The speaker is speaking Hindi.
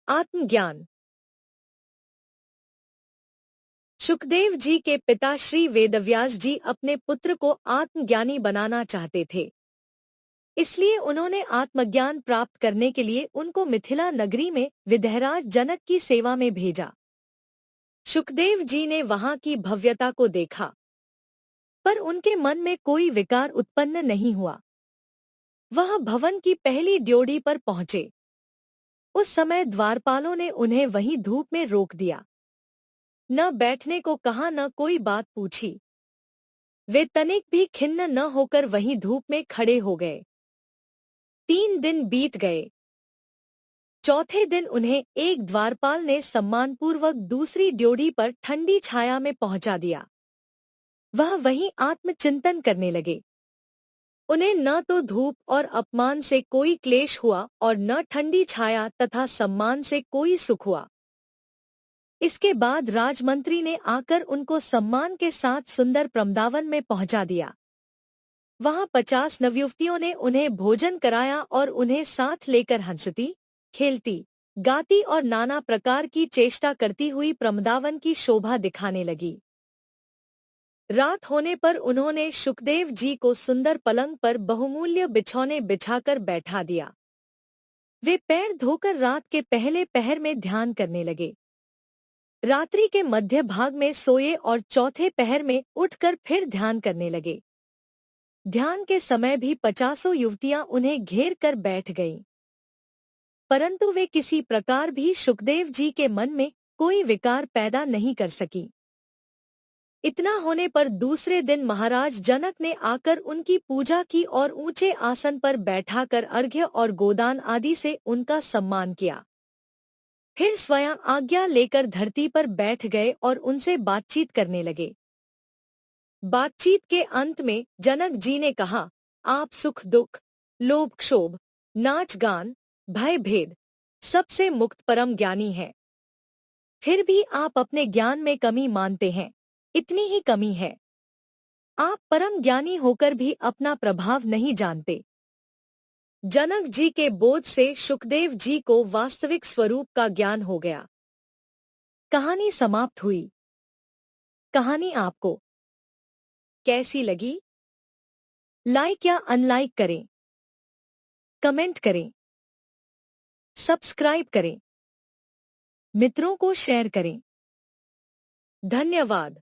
आत्मज्ञान। सुखदेव जी के पिता श्री वेदव्यास जी अपने पुत्र को आत्मज्ञानी बनाना चाहते थे। इसलिए उन्होंने आत्मज्ञान प्राप्त करने के लिए उनको मिथिला नगरी में विदेहराज जनक की सेवा में भेजा। सुखदेव जी ने वहां की भव्यता को देखा, पर उनके मन में कोई विकार उत्पन्न नहीं हुआ। वह भवन की पहली ड्योढ़ी पर पहुंचे। उस समय द्वारपालों ने उन्हें वहीं धूप में रोक दिया। न बैठने को कहा, न कोई बात पूछी। वे तनिक भी खिन्न न होकर वहीं धूप में खड़े हो गए। 3 दिन बीत गए। चौथे दिन उन्हें एक द्वारपाल ने सम्मानपूर्वक दूसरी ड्योढ़ी पर ठंडी छाया में पहुंचा दिया। वह वहीं आत्मचिंतन करने लगे। उन्हें न तो धूप और अपमान से कोई क्लेश हुआ और न ठंडी छाया तथा सम्मान से कोई सुख हुआ। इसके बाद राजमंत्री ने आकर उनको सम्मान के साथ सुंदर प्रमदावन में पहुंचा दिया। वहां 50 नवयुवतियों ने उन्हें भोजन कराया और उन्हें साथ लेकर हंसती, खेलती, गाती और नाना प्रकार की चेष्टा करती हुई प्रमदावन की शोभा दिखाने लगी। रात होने पर उन्होंने सुखदेव जी को सुंदर पलंग पर बहुमूल्य बिछौने बिछाकर बैठा दिया। वे पैर धोकर रात के पहले पहर में ध्यान करने लगे। रात्रि के मध्य भाग में सोए और चौथे पहर में उठकर फिर ध्यान करने लगे। ध्यान के समय भी 50 युवतियां उन्हें घेर कर बैठ गईं। परंतु वे किसी प्रकार भी सुखदेव जी के मन में कोई विकार पैदा नहीं कर सकी। इतना होने पर दूसरे दिन महाराज जनक ने आकर उनकी पूजा की और ऊंचे आसन पर बैठाकर अर्घ्य और गोदान आदि से उनका सम्मान किया। फिर स्वयं आज्ञा लेकर धरती पर बैठ गए और उनसे बातचीत करने लगे। बातचीत के अंत में जनक जी ने कहा, आप सुख दुख, लोभ क्षोभ, नाच गान, भय भेद सबसे मुक्त परम ज्ञानी हैं। फिर भी आप अपने ज्ञान में कमी मानते हैं। इतनी ही कमी है। आप परम ज्ञानी होकर भी अपना प्रभाव नहीं जानते। जनक जी के बोध से सुखदेव जी को वास्तविक स्वरूप का ज्ञान हो गया। कहानी समाप्त हुई। कहानी आपको कैसी लगी? लाइक या अनलाइक करें, कमेंट करें, सब्सक्राइब करें, मित्रों को शेयर करें। धन्यवाद।